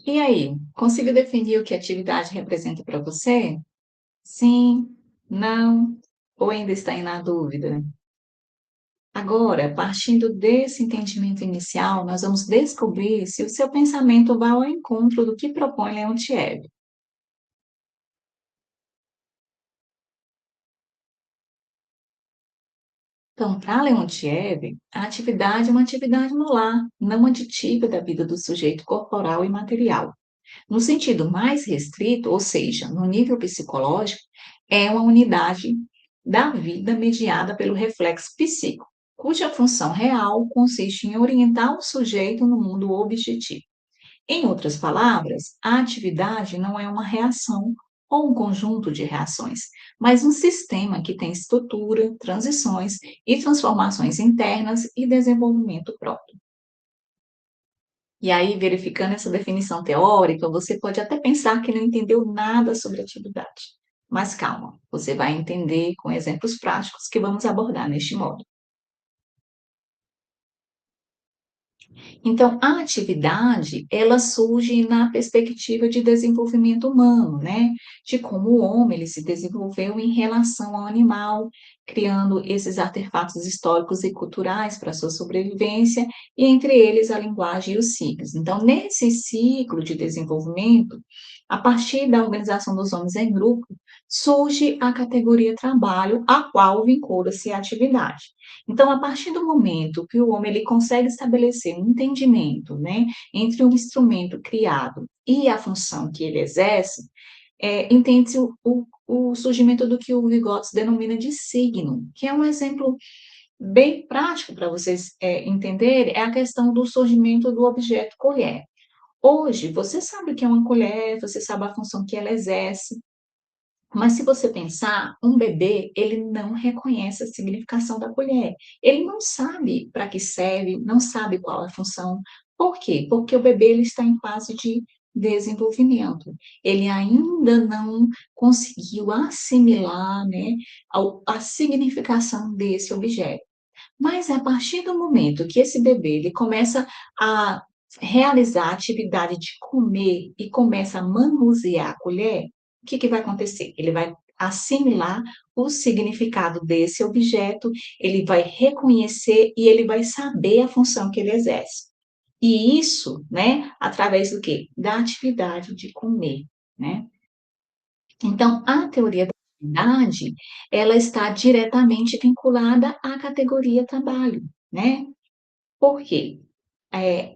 E aí, consigo definir o que atividade representa para você? Sim, não, ou ainda está aí na dúvida? Agora, partindo desse entendimento inicial, nós vamos descobrir se o seu pensamento vai ao encontro do que propõe Leontiev. Então, para Leontiev, a atividade é uma atividade no lar, não aditiva da vida do sujeito corporal e material. No sentido mais restrito, ou seja, no nível psicológico, é uma unidade da vida mediada pelo reflexo psíquico, cuja função real consiste em orientar o sujeito no mundo objetivo. Em outras palavras, a atividade não é uma reação ou um conjunto de reações, mas um sistema que tem estrutura, transições e transformações internas e desenvolvimento próprio. E aí, verificando essa definição teórica, você pode até pensar que não entendeu nada sobre atividade. Mas calma, você vai entender com exemplos práticos que vamos abordar neste módulo. Então, a atividade, ela surge na perspectiva de desenvolvimento humano, né? De como o homem ele se desenvolveu em relação ao animal, criando esses artefatos históricos e culturais para sua sobrevivência, e entre eles a linguagem e os signos. Então, nesse ciclo de desenvolvimento, a partir da organização dos homens em grupo, surge a categoria trabalho, a qual vincula-se a atividade. Então, a partir do momento que o homem ele consegue estabelecer um entendimento, né, entre o instrumento criado e a função que ele exerce, entende-se o surgimento do que o Vygotsky denomina de signo, que é um exemplo bem prático para vocês entenderem, é a questão do surgimento do objeto colher. Hoje, você sabe o que é uma colher, você sabe a função que ela exerce, mas se você pensar, um bebê, ele não reconhece a significação da colher. Ele não sabe para que serve, não sabe qual é a função. Por quê? Porque o bebê ele está em fase de desenvolvimento. Ele ainda não conseguiu assimilar, né, a significação desse objeto. Mas a partir do momento que esse bebê ele começa a realizar a atividade de comer e começa a manusear a colher, o que que vai acontecer? Ele vai assimilar o significado desse objeto, ele vai reconhecer e ele vai saber a função que ele exerce. E isso, né, através do quê? Da atividade de comer, né? Então, a teoria da atividade, ela está diretamente vinculada à categoria trabalho, né? Por quê?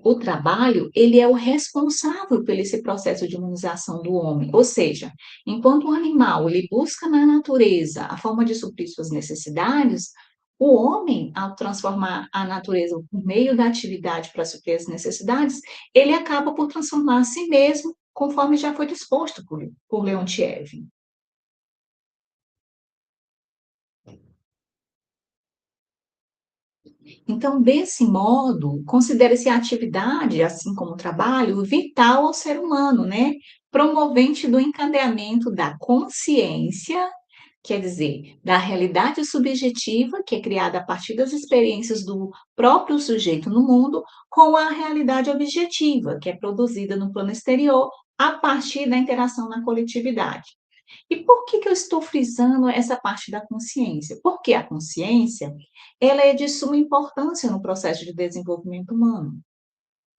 O trabalho, ele é o responsável por esse processo de imunização do homem, ou seja, enquanto o animal, ele busca na natureza a forma de suprir suas necessidades, o homem, ao transformar a natureza por meio da atividade para suprir as necessidades, ele acaba por transformar a si mesmo, conforme já foi disposto por Leontiev. Então, desse modo, considera-se a atividade, assim como o trabalho, vital ao ser humano, né? Promovente do encadeamento da consciência, quer dizer, da realidade subjetiva, que é criada a partir das experiências do próprio sujeito no mundo, com a realidade objetiva, que é produzida no plano exterior, a partir da interação na coletividade. E por que que eu estou frisando essa parte da consciência? Porque a consciência, ela é de suma importância no processo de desenvolvimento humano.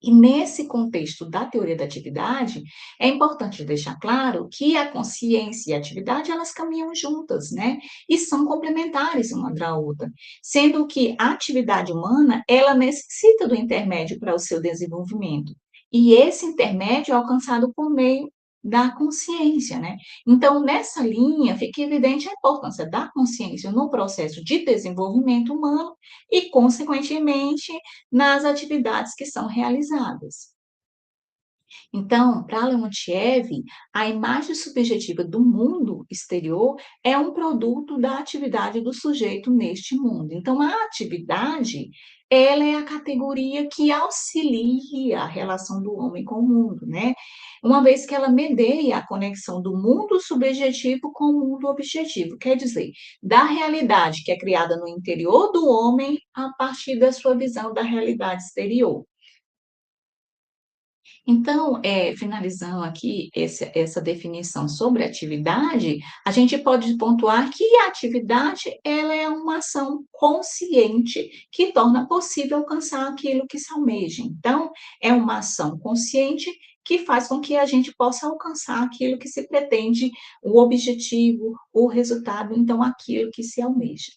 E nesse contexto da teoria da atividade, é importante deixar claro que a consciência e a atividade, elas caminham juntas, né? E são complementares uma da outra, sendo que a atividade humana, ela necessita do intermédio para o seu desenvolvimento. E esse intermédio é alcançado por meio da consciência, né? Então, nessa linha, fica evidente a importância da consciência no processo de desenvolvimento humano e, consequentemente, nas atividades que são realizadas. Então, para Leontiev, a imagem subjetiva do mundo exterior é um produto da atividade do sujeito neste mundo. Então, a atividade, ela é a categoria que auxilia a relação do homem com o mundo, né? Uma vez que ela medeia a conexão do mundo subjetivo com o mundo objetivo, quer dizer, da realidade que é criada no interior do homem a partir da sua visão da realidade exterior. Então, finalizando aqui essa definição sobre atividade, a gente pode pontuar que a atividade ela é uma ação consciente que torna possível alcançar aquilo que se almeja. Então, é uma ação consciente que faz com que a gente possa alcançar aquilo que se pretende, o objetivo, o resultado, então aquilo que se almeja.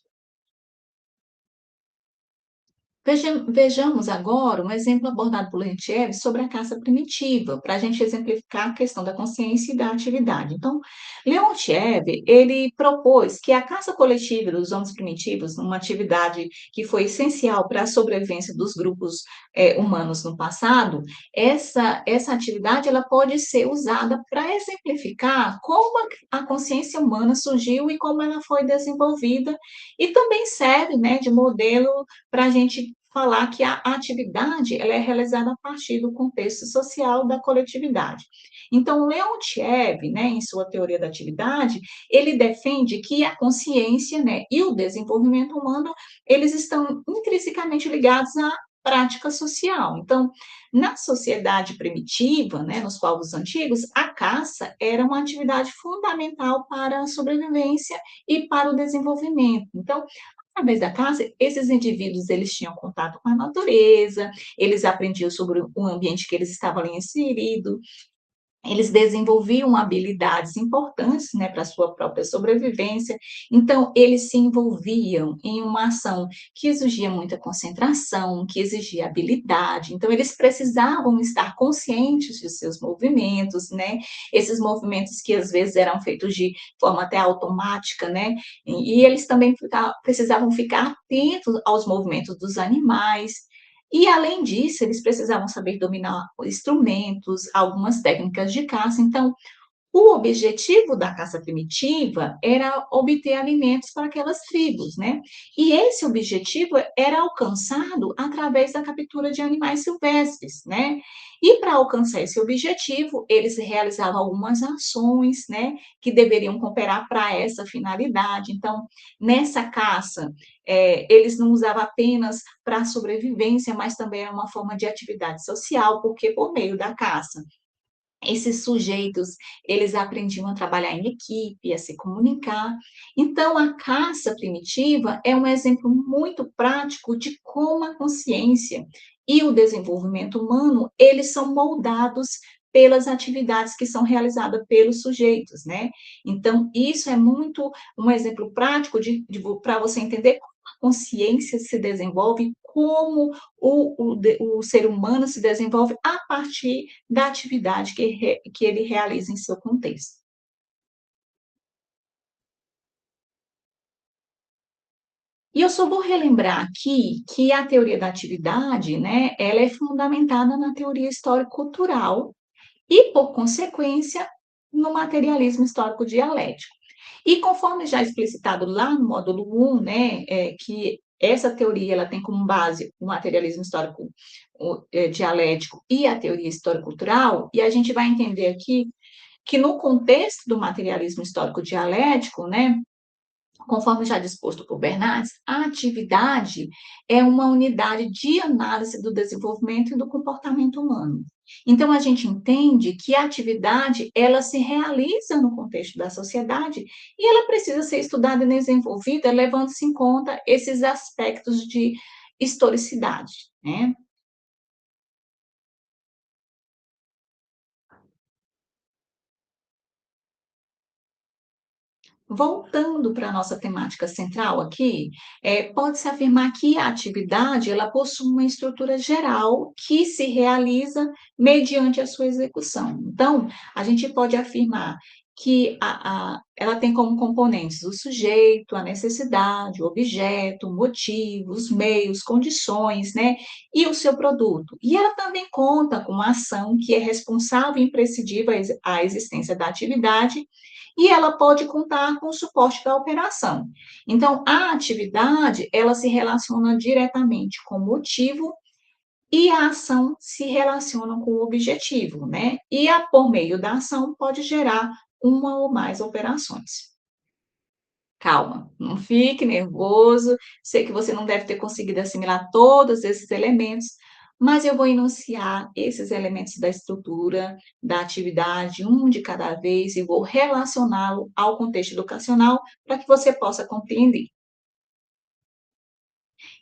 Vejamos agora um exemplo abordado por Leontiev sobre a caça primitiva, para a gente exemplificar a questão da consciência e da atividade. Então, Leontiev, ele propôs que a caça coletiva dos homens primitivos, uma atividade que foi essencial para a sobrevivência dos grupos humanos no passado, essa atividade ela pode ser usada para exemplificar como a consciência humana surgiu e como ela foi desenvolvida, e também serve, né, de modelo para a gente falar que a atividade ela é realizada a partir do contexto social da coletividade. Então, Leontiev, né, em sua teoria da atividade, ele defende que a consciência, né, e o desenvolvimento humano, eles estão intrinsecamente ligados à prática social. Então, na sociedade primitiva, né, nos povos antigos, a caça era uma atividade fundamental para a sobrevivência e para o desenvolvimento. Então, através da caça, esses indivíduos eles tinham contato com a natureza, eles aprendiam sobre o ambiente que eles estavam ali inseridos, eles desenvolviam habilidades importantes, né, para a sua própria sobrevivência, então eles se envolviam em uma ação que exigia muita concentração, que exigia habilidade, então eles precisavam estar conscientes de seus movimentos, né, esses movimentos que às vezes eram feitos de forma até automática, né, e eles também precisavam ficar atentos aos movimentos dos animais, e, além disso, eles precisavam saber dominar instrumentos, algumas técnicas de caça. Então, o objetivo da caça primitiva era obter alimentos para aquelas tribos, né? E esse objetivo era alcançado através da captura de animais silvestres, né? E para alcançar esse objetivo, eles realizavam algumas ações, né, que deveriam cooperar para essa finalidade. Então, nessa caça, eles não usavam apenas para a sobrevivência, mas também era uma forma de atividade social, porque por meio da caça esses sujeitos, eles aprendiam a trabalhar em equipe, a se comunicar. Então, a caça primitiva é um exemplo muito prático de como a consciência e o desenvolvimento humano, eles são moldados pelas atividades que são realizadas pelos sujeitos, né? Então, isso é muito um exemplo prático para você entender como a consciência se desenvolve, como o ser humano se desenvolve a partir da atividade que ele realiza em seu contexto. E eu só vou relembrar aqui que a teoria da atividade, né, ela é fundamentada na teoria histórico-cultural e, por consequência, no materialismo histórico dialético. E conforme já explicitado lá no módulo 1, né, que essa teoria ela tem como base o materialismo histórico dialético e a teoria histórico-cultural, e a gente vai entender aqui que no contexto do materialismo histórico dialético, né, conforme já disposto por Bernardes, a atividade é uma unidade de análise do desenvolvimento e do comportamento humano. Então, a gente entende que a atividade, ela se realiza no contexto da sociedade e ela precisa ser estudada e desenvolvida levando-se em conta esses aspectos de historicidade, né? Voltando para a nossa temática central aqui, pode-se afirmar que a atividade ela possui uma estrutura geral que se realiza mediante a sua execução. Então, a gente pode afirmar que ela tem como componentes o sujeito, a necessidade, o objeto, o motivo, os meios, condições, né, e o seu produto. E ela também conta com uma ação que é responsável e imprescindível à existência da atividade e ela pode contar com o suporte da operação. Então, a atividade, ela se relaciona diretamente com o motivo e a ação se relaciona com o objetivo, né? E por meio da ação pode gerar uma ou mais operações. Calma, não fique nervoso. Sei que você não deve ter conseguido assimilar todos esses elementos, mas eu vou enunciar esses elementos da estrutura, da atividade, um de cada vez, e vou relacioná-lo ao contexto educacional para que você possa compreender.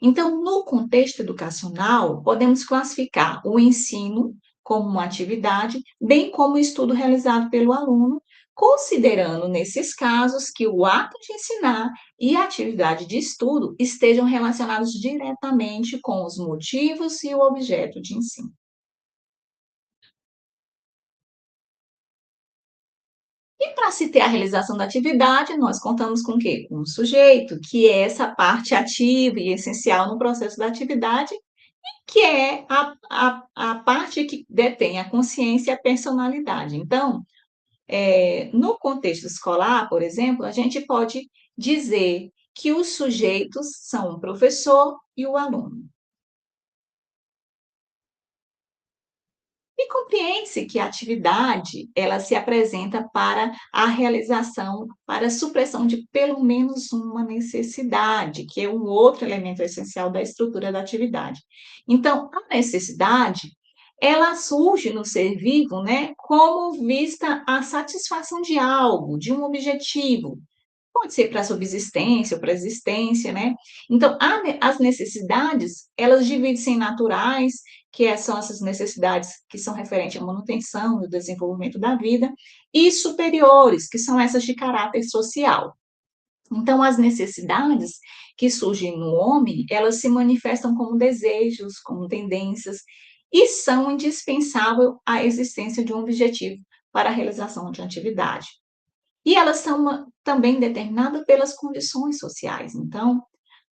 Então, no contexto educacional, podemos classificar o ensino como uma atividade, bem como o estudo realizado pelo aluno, considerando nesses casos que o ato de ensinar e a atividade de estudo estejam relacionados diretamente com os motivos e o objeto de ensino. E para se ter a realização da atividade, nós contamos com o quê? Com o sujeito, que é essa parte ativa e essencial no processo da atividade, que é a parte que detém a consciência e a personalidade. Então, no contexto escolar, por exemplo, a gente pode dizer que os sujeitos são o professor e o aluno. E compreende-se que a atividade, ela se apresenta para a realização, para a supressão de pelo menos uma necessidade, que é um outro elemento essencial da estrutura da atividade. Então, a necessidade, ela surge no ser vivo, né, como vista a satisfação de algo, de um objetivo. Pode ser para subsistência ou para existência, né. Então, as necessidades, elas dividem-se em naturais, são essas necessidades que são referentes à manutenção e ao desenvolvimento da vida, e superiores, que são essas de caráter social. Então, as necessidades que surgem no homem, elas se manifestam como desejos, como tendências, e são indispensável à existência de um objetivo para a realização de uma atividade. E elas são também determinadas pelas condições sociais. Então,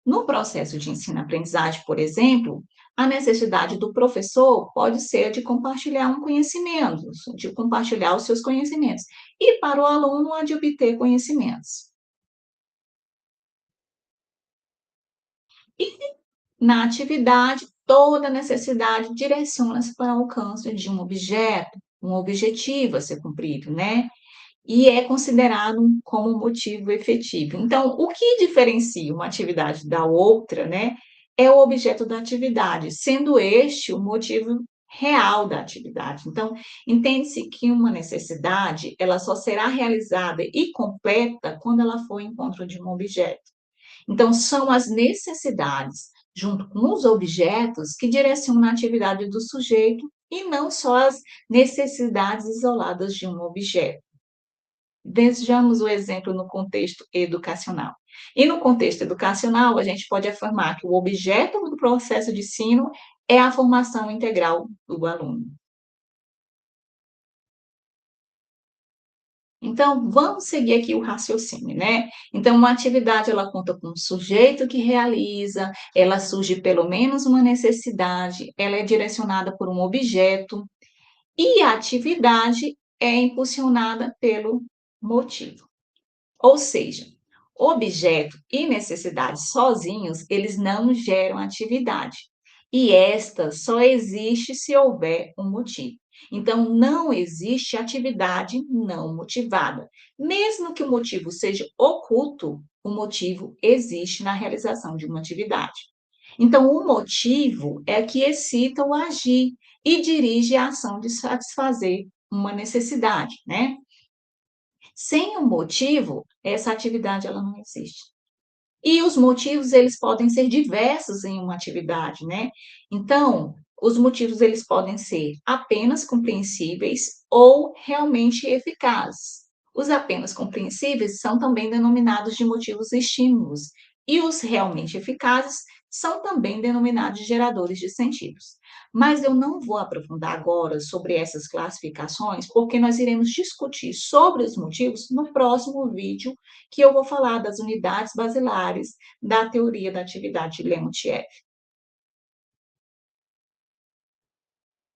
no processo de ensino-aprendizagem, por exemplo, a necessidade do professor pode ser de compartilhar um conhecimento, de compartilhar os seus conhecimentos, e para o aluno, a de obter conhecimentos. E na atividade, toda necessidade direciona-se para o alcance de um objeto, um objetivo a ser cumprido, né? E é considerado como motivo efetivo. Então, o que diferencia uma atividade da outra, né, é o objeto da atividade, sendo este o motivo real da atividade. Então, entende-se que uma necessidade, ela só será realizada e completa quando ela for em encontro de um objeto. Então, são as necessidades, junto com os objetos, que direcionam a atividade do sujeito e não só as necessidades isoladas de um objeto. Vejamos o exemplo no contexto educacional. E no contexto educacional, a gente pode afirmar que o objeto do processo de ensino é a formação integral do aluno. Então, vamos seguir aqui o raciocínio, né? Então, uma atividade, ela conta com um sujeito que realiza, ela surge pelo menos uma necessidade, ela é direcionada por um objeto, e a atividade é impulsionada pelo motivo. Ou seja, objeto e necessidade sozinhos, eles não geram atividade. E esta só existe se houver um motivo. Então, não existe atividade não motivada. Mesmo que o motivo seja oculto, o motivo existe na realização de uma atividade. Então, o motivo é que excita o agir e dirige a ação de satisfazer uma necessidade, né? Sem um motivo, essa atividade ela não existe. E os motivos, eles podem ser diversos em uma atividade, né? Então, os motivos, eles podem ser apenas compreensíveis ou realmente eficazes. Os apenas compreensíveis são também denominados de motivos estímulos, e os realmente eficazes são também denominados de geradores de sentidos. Mas eu não vou aprofundar agora sobre essas classificações, porque nós iremos discutir sobre os motivos no próximo vídeo, que eu vou falar das unidades basilares da teoria da atividade de Lemontiev.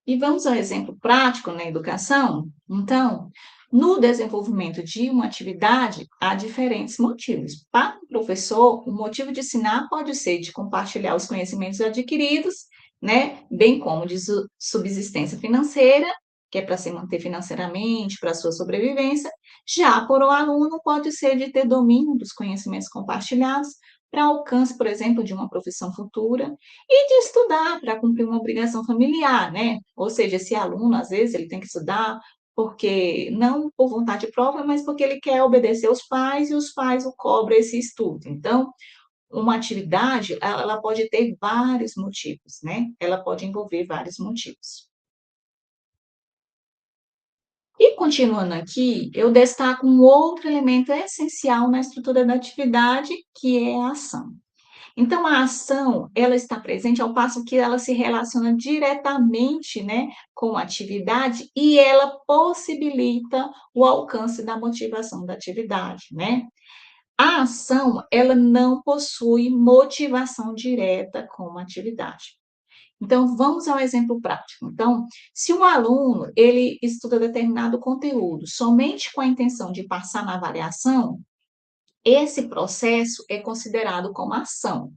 E vamos ao exemplo prático na educação? Então, no desenvolvimento de uma atividade, há diferentes motivos. Para o professor, o motivo de ensinar pode ser de compartilhar os conhecimentos adquiridos, né, bem como de subsistência financeira, que é para se manter financeiramente, para a sua sobrevivência. Já por o aluno, pode ser de ter domínio dos conhecimentos compartilhados, para alcance, por exemplo, de uma profissão futura e de estudar para cumprir uma obrigação familiar, né? Ou seja, esse aluno, às vezes, ele tem que estudar porque não por vontade própria, mas porque ele quer obedecer aos pais e os pais o cobram esse estudo. Então, uma atividade, ela pode ter vários motivos, né? Ela pode envolver vários motivos. E continuando aqui, eu destaco um outro elemento essencial na estrutura da atividade, que é a ação. Então, a ação, ela está presente ao passo que ela se relaciona diretamente, né, com a atividade e ela possibilita o alcance da motivação da atividade, né? A ação, ela não possui motivação direta com a atividade. Então, vamos ao exemplo prático. Então, se um aluno, ele estuda determinado conteúdo somente com a intenção de passar na avaliação, esse processo é considerado como ação,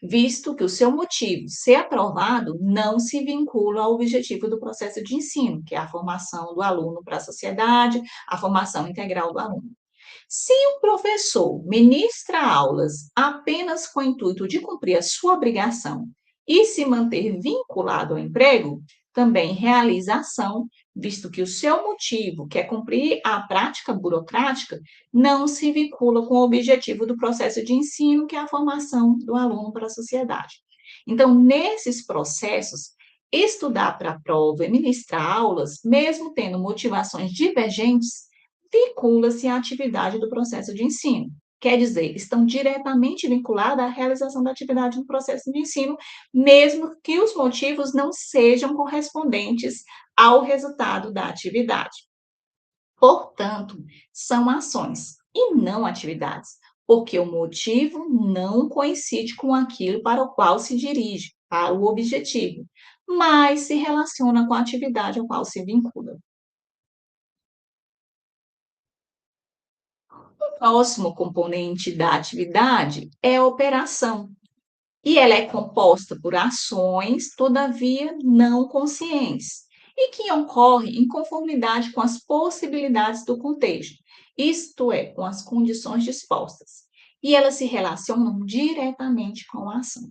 visto que o seu motivo, ser aprovado, não se vincula ao objetivo do processo de ensino, que é a formação do aluno para a sociedade, a formação integral do aluno. Se o professor ministra aulas apenas com o intuito de cumprir a sua obrigação e se manter vinculado ao emprego, também realiza ação, visto que o seu motivo, que é cumprir a prática burocrática, não se vincula com o objetivo do processo de ensino, que é a formação do aluno para a sociedade. Então, nesses processos, estudar para a prova e ministrar aulas, mesmo tendo motivações divergentes, vincula-se à atividade do processo de ensino. Quer dizer, estão diretamente vinculadas à realização da atividade no processo de ensino, mesmo que os motivos não sejam correspondentes ao resultado da atividade. Portanto, são ações e não atividades, porque o motivo não coincide com aquilo para o qual se dirige, para o objetivo, mas se relaciona com a atividade ao qual se vincula. O próximo componente da atividade é a operação, e ela é composta por ações, todavia não conscientes, e que ocorrem em conformidade com as possibilidades do contexto, isto é, com as condições dispostas. E elas se relacionam diretamente com a ação.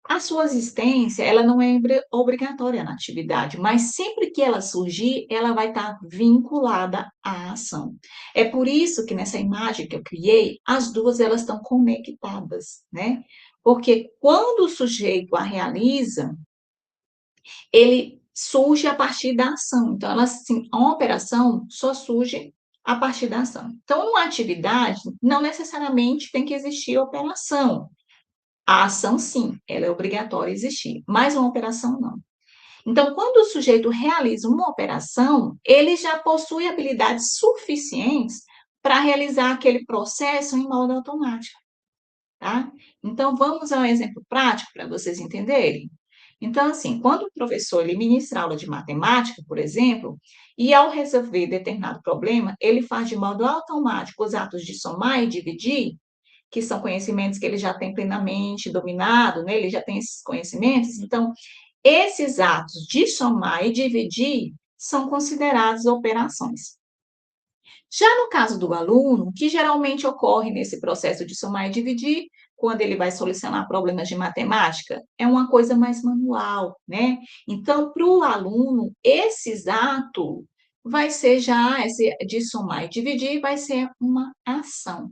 A sua existência, ela não é obrigatória na atividade, mas sempre que ela surgir, ela vai estar vinculada à ação. É por isso que nessa imagem que eu criei, as duas elas estão conectadas, né? Porque quando o sujeito a realiza, ele surge a partir da ação. Então, ela, assim, uma operação só surge a partir da ação. Então, numa atividade, não necessariamente tem que existir operação. A ação, sim, ela é obrigatória a existir, mas uma operação não. Então, quando o sujeito realiza uma operação, ele já possui habilidades suficientes para realizar aquele processo em modo automático, tá? Então, vamos ao exemplo prático para vocês entenderem. Então, assim, quando o professor ele ministra aula de matemática, por exemplo, e ao resolver determinado problema, ele faz de modo automático os atos de somar e dividir, que são conhecimentos que ele já tem plenamente dominado, né? Ele já tem esses conhecimentos, então, esses atos de somar e dividir são considerados operações. Já no caso do aluno, o que geralmente ocorre nesse processo de somar e dividir, quando ele vai solucionar problemas de matemática, é uma coisa mais manual, né? Então, para o aluno, esse exato vai ser já, esse de somar e dividir, vai ser uma ação.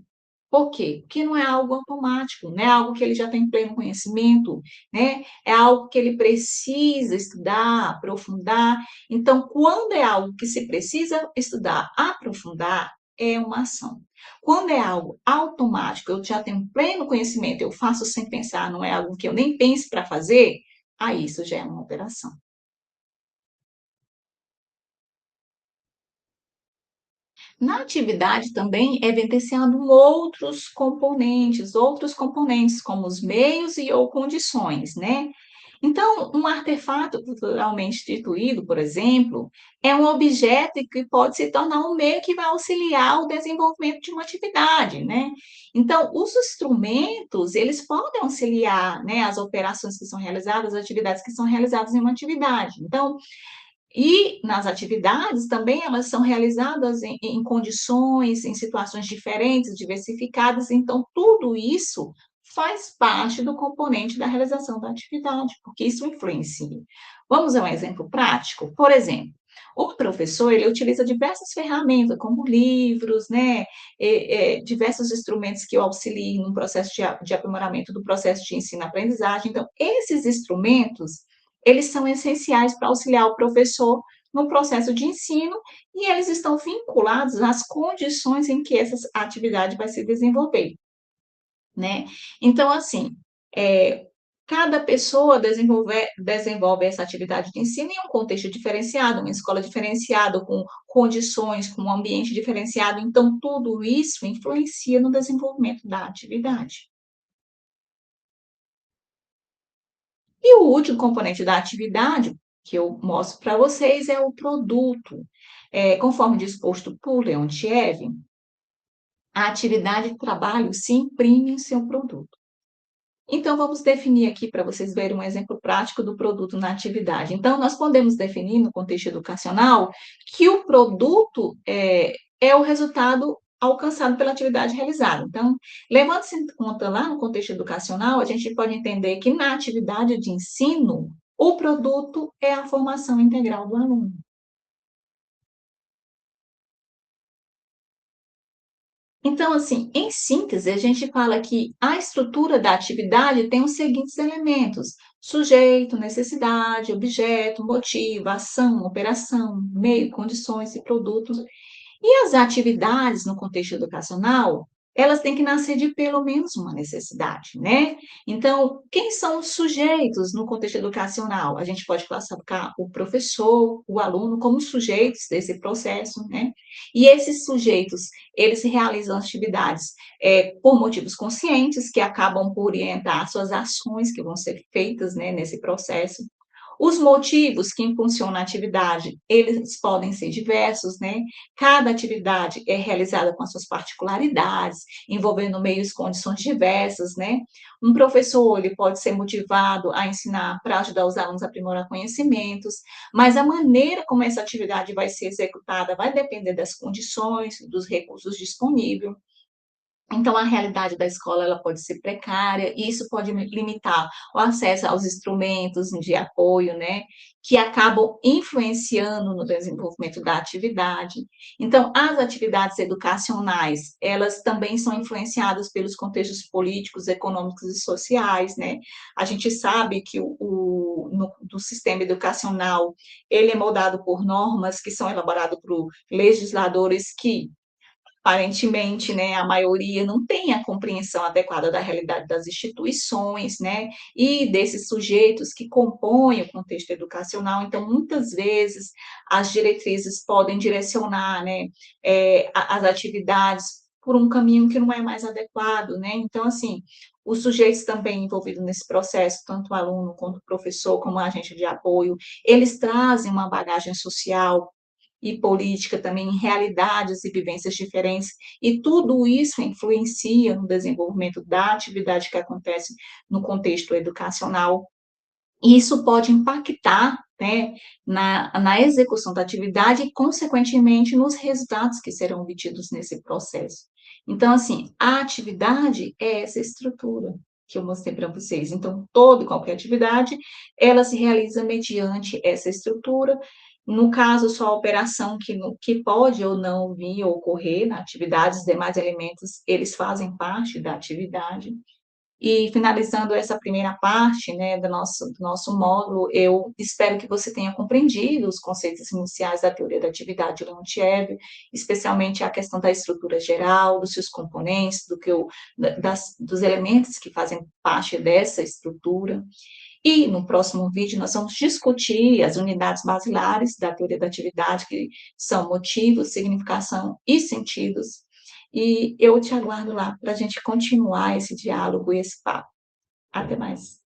Por quê? Porque não é algo automático, não é algo que ele já tem pleno conhecimento, né? É algo que ele precisa estudar, aprofundar. Então, quando é algo que se precisa estudar, aprofundar, é uma ação. Quando é algo automático, eu já tenho pleno conhecimento, eu faço sem pensar, não é algo que eu nem pense para fazer, aí isso já é uma operação. Na atividade também é evidenciado outros componentes, como os meios e ou condições, né? Então, um artefato culturalmente instituído, por exemplo, é um objeto que pode se tornar um meio que vai auxiliar o desenvolvimento de uma atividade, né? Então, os instrumentos, eles podem auxiliar, né, as operações que são realizadas, as atividades que são realizadas em uma atividade. Então, e nas atividades também elas são realizadas em condições, em situações diferentes, diversificadas, então tudo isso faz parte do componente da realização da atividade, porque isso influencia. Vamos a um exemplo prático? Por exemplo, o professor, ele utiliza diversas ferramentas, como livros, né, diversos instrumentos que o auxiliem no processo de aprimoramento do processo de ensino-aprendizagem. Então, esses instrumentos, eles são essenciais para auxiliar o professor no processo de ensino e eles estão vinculados às condições em que essa atividade vai se desenvolver, né. Então, assim, eh, cada pessoa desenvolve essa atividade de ensino em um contexto diferenciado, uma escola diferenciada, com condições, com um ambiente diferenciado, então tudo isso influencia no desenvolvimento da atividade. E o último componente da atividade, que eu mostro para vocês, é o produto. Conforme disposto por Leontiev, a atividade de trabalho se imprime em seu produto. Então, vamos definir aqui para vocês verem um exemplo prático do produto na atividade. Então, nós podemos definir, no contexto educacional, que o produto é o resultado alcançado pela atividade realizada. Então, levando-se em conta lá no contexto educacional, a gente pode entender que na atividade de ensino, o produto é a formação integral do aluno. Então, assim, em síntese, a gente fala que a estrutura da atividade tem os seguintes elementos: sujeito, necessidade, objeto, motivo, ação, operação, meio, condições e produtos. E as atividades no contexto educacional, elas têm que nascer de pelo menos uma necessidade, né? Então, quem são os sujeitos no contexto educacional? A gente pode classificar o professor, o aluno como sujeitos desse processo, né? E esses sujeitos, eles realizam atividades por motivos conscientes, que acabam por orientar suas ações que vão ser feitas, né, nesse processo. Os motivos que impulsionam a atividade, eles podem ser diversos, né? Cada atividade é realizada com as suas particularidades, envolvendo meios e condições diversas, né? Um professor, ele pode ser motivado a ensinar para ajudar os alunos a aprimorar conhecimentos, mas a maneira como essa atividade vai ser executada vai depender das condições, dos recursos disponíveis. Então, a realidade da escola ela pode ser precária, e isso pode limitar o acesso aos instrumentos de apoio, né, que acabam influenciando no desenvolvimento da atividade. Então, as atividades educacionais, elas também são influenciadas pelos contextos políticos, econômicos e sociais, né. A gente sabe que no sistema educacional, ele é moldado por normas que são elaboradas por legisladores que aparentemente, né, a maioria não tem a compreensão adequada da realidade das instituições, né, e desses sujeitos que compõem o contexto educacional. Então, muitas vezes, as diretrizes podem direcionar, né, as atividades por um caminho que não é mais adequado, né. Então, assim, os sujeitos também envolvidos nesse processo, tanto o aluno quanto o professor, como agente de apoio, eles trazem uma bagagem social e política também, em realidades e vivências diferentes, e tudo isso influencia no desenvolvimento da atividade que acontece no contexto educacional. E isso pode impactar, né, na execução da atividade e, consequentemente, nos resultados que serão obtidos nesse processo. Então, assim, a atividade é essa estrutura que eu mostrei para vocês. Então, toda e qualquer atividade, ela se realiza mediante essa estrutura. No caso, só a operação que pode ou não vir a ocorrer na atividade, os demais elementos, eles fazem parte da atividade. E finalizando essa primeira parte, né, do nosso módulo, eu espero que você tenha compreendido os conceitos iniciais da teoria da atividade de Leontiev, especialmente a questão da estrutura geral, dos seus componentes, dos elementos que fazem parte dessa estrutura. E no próximo vídeo nós vamos discutir as unidades basilares da teoria da atividade, que são motivos, significação e sentidos. E eu te aguardo lá para a gente continuar esse diálogo e esse papo. Até mais.